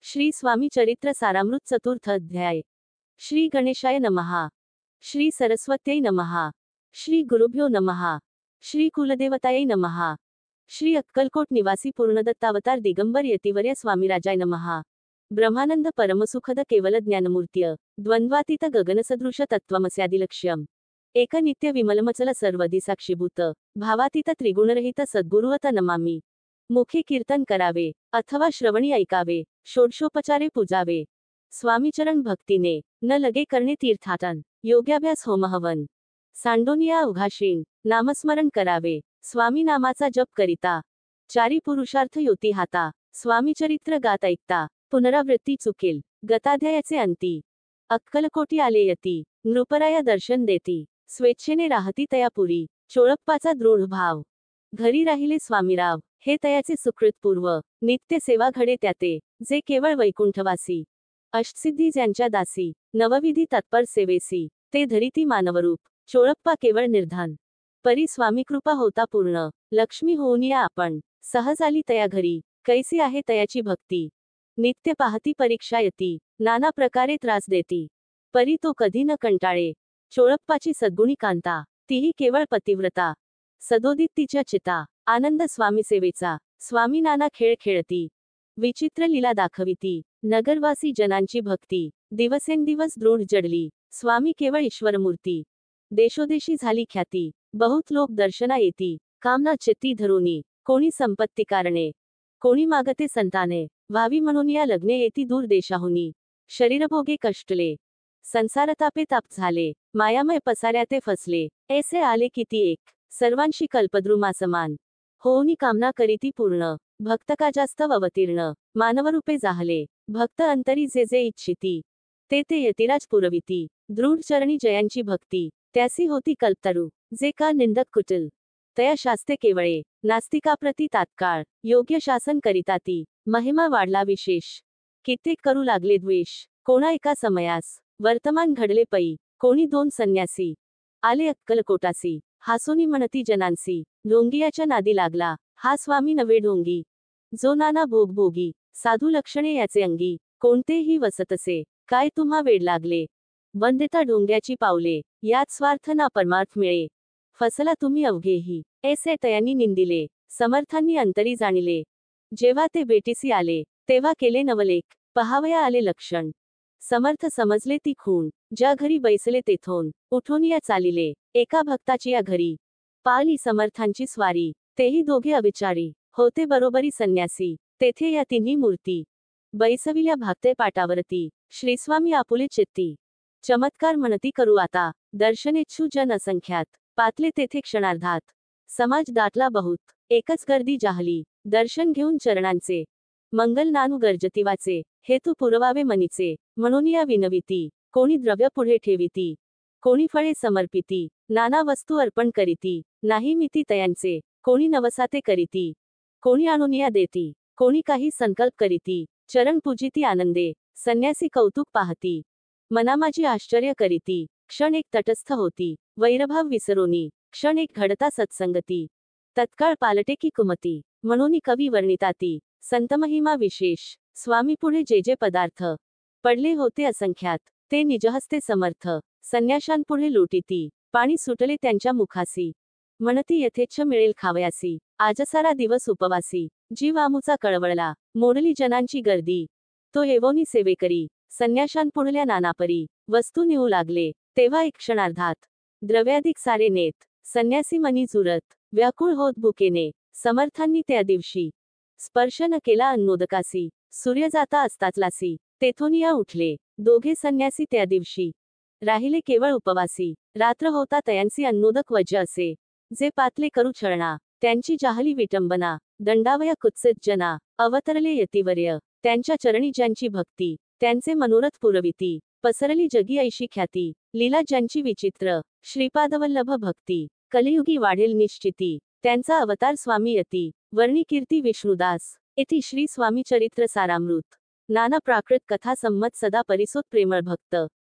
श्री स्वामी चरित्र सारामृत चतुर्थ अध्याय। श्री गणेशाय नमः। श्री सरस्वत्यै नमः। श्री गुरुभ्यो नमः। श्री कुलदेवतायै नमः। श्री अक्कलकोट निवासी पूर्णदत्तावतार दिगंबर यतिवर्य स्वामीराजाय नमः। ब्रह्मानंद परमसुखद केवल ज्ञानमूर्त्य द्वंद्वातीत गगनसदृश तत्त्वमस्यादिलक्ष्यम् एक नित्य विमलमचल सर्वदी साक्षीभूत भावातीत त्रिगुणरहित सद्गुरुवत नमामि। मुखे कीर्तन करावे अथवा श्रवणी ऐकावे, षोडशोपचारे पूजावे, स्वामीचरण भक्तीने न लगे करणे तीर्थाटन, योग्याभ्यास होमहवन, सांडोनिया अवघाशीण नामस्मरण करावे, स्वामी नामाचा जप करिता, चारी पुरुषार्थ योती हाता, स्वामी चरित्र गात ऐकता, पुनरावृत्ती चुकेल, गताध्यायाचे अंती, अक्कलकोटी आले यती, नृपराया दर्शन देती, स्वेच्छेने राहती तयापुरी, चोळप्पाचा दृढ भाव, घरी राहिले स्वामीराव, हे तयाचे सुकृत पूर्व, नित्य सेवा घडे त्याते, जे केवळ वैकुंठवासी, अष्टसिद्धी ज्यांच्या दासी, नवविधी तत्पर सेवेसी, ते धरिती मानवरूप, चोळप्पा केवळ निर्धान, परी स्वामी कृपा होता पूर्ण, लक्ष्मी होऊन या आपण, सहज आली तया घरी, कैसी आहे तयाची भक्ती, नित्य पाहती परीक्षा यती, नाना प्रकारे त्रास देती, परी तो कधी न कंटाळे, चोळप्पाची सद्गुणी कांता, तीही केवळ पतिव्रता, सदोदित तिच्या चिता, आनंद स्वामी सेवेचा, स्वामी नाना खेळ खेळती, विचित्र लीला दाखविती, नगरवासी जनांची भक्ती, दिवसेंदिवस दृढ जडली, स्वामी केवळ ईश्वरमूर्ती, देशोदेशी झाली ख्याती, बहुत लोक दर्शना येती, कामना चित्ती धरुनी, कोणी संपत्ती कारणे, कोणी मागते संताने, व्हावी म्हणून या लग्ने येती दूर देशाहुनी, शरीरभोगे कष्टले, संसारतापे ताप झाले, मायामय पसाऱ्याते फसले, ऐसे आले किती एक, सर्वांशी कल्पद्रुमा समान, होऊनी कामना करीती पूर्ण, भक्त का जास्त अवतीर्ण, मानवरूपे जाहले, भक्त अंतरी जे जे इच्छिती, ते यतिराज पुरविती, दृढ चरणी जयांची भक्ती, त्यासी होती कल्पतरू, जे का निंदक कुटिल, तया शास्ते केवळे, नास्तिकाप्रती तात्काळ, योग्य शासन करिताती, महिमा वाढला विशेष, कित्येक करू लागले द्वेष, कोणा एका समयास, वर्तमान घडले पै, कोणी दोन संन्यासी, आले अक्कलकोटासी, हासोनी म्हणती जनांसी, ढोंगियाच्या नादी लागला, हा स्वामी नवे ढोंगी, जो नाना भोगभोगी, साधू लक्षणे याचे अंगी, कोणतेही वसतसे, काय तुम्हा वेड लागले, वंदिता ढोंग्याची पावले, यात स्वार्थ ना परमार्थ मिळे, फसला तुम्ही अवघेही, ऐसे तयांनी निंदिले, समर्थांनी अंतरी जाणिले, जेव्हा ते भेटीसी आले, तेव्हा केले नवलेख, पहावया आले लक्षण, समर्थ समजले ती खूण, ज्या घरी बैसले तेथून, उठून या चालिले, एका भक्ताची या घरी, पाली समर्थांची स्वारी, तेही दोघे अविचारी, होते बरोबरी संन्यासी, तेथे या तिन्ही मूर्ती, बैसविल्या भागते पाटावरती, श्रीस्वामी आपुले चित्ती, चमत्कार म्हणती करू आता, दर्शनेच्छू जन असंख्यात, पातले तेथे क्षणार्धात, समाज दाटला बहुत, एकच गर्दी जाहली, दर्शन घेऊन चरणांचे, मंगल नानू गर्जती वाचे, हेतू पुरवावे मनीचे, म्हणून या विनविती, कोणी द्रव्य पुढे ठेविती, कोणी फळे समर्पिती, नाना वस्तू अर्पण करीती, नाही मिती तयांचे, कोणी नवसाते करीती, कोणी आणून या देती, कोणी काही संकल्प करीती, चरण पूजिती आनंदे, संन्यासी कौतुक पाहती, मनामाजी आश्चर्य करीती, क्षण एक तटस्थ होती, वैरभाव विसरोनी, क्षण एक घडता सत्संगती, तत्काळ पालटे की कुमती, म्हणून कवी वर्णिताती, संतमहिमा विशेष, स्वामी पुढे जे जे पदार्थ, पडले होते असंख्यात, ते निजहस्ते समर्थ, संन्याशांपुढे लोटीती, पाणी सुटले त्यांच्या मुखासी, म्हणती यथेच्छ मिळेल खावयासी, आजसारा दिवस उपवासी, जीव आमुचा कळवळला, मोडली जनांची गर्दी, तो एवोनी सेवेकरी, संन्याशांपुढल्या नानापरी, वस्तू नेऊ लागले, तेव्हा एक क्षणार्धात, द्रव्याधिक सारे नेत, संन्यासी मनी जुरत, व्याकुळ होत भुकेने, समर्थांनी त्या दिवशी, स्पर्श न केला अन्नोदकासी, सूर्य जाता अस्ताचलासी, तेथून या उठले, दोघे संन्यासी त्या दिवशी, राहिले केवळ उपवासी, रात्र होता तयांसी अन्नोदक वज्ज असे, जे पातले करू छळणा, त्यांची जाहली विटंबना, दंडावया कुत्सित जना, अवतरले यतिवर्य, त्यांच्या चरणी ज्यांची भक्ती, त्यांचे मनोरथ पुरविती, पसरली जगी ऐशी ख्याती, लीला ज्यांची विचित्र, श्रीपादवल्लभ भक्ती, कलियुगी वाढेल निश्चिती, त्यांचा अवतार स्वामी यती, वर्णी कीर्ती विष्णुदास, इति श्री स्वामी चरित्र सारामृत, नाना प्राकृत कथा सम्मत सदा परिसोत प्रेमळ भक्त,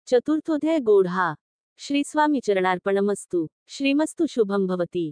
चतुर्थोध्याय गोढा, श्री स्वामी चरणार्पणमस्तु, श्रीमस्तु शुभम भवती।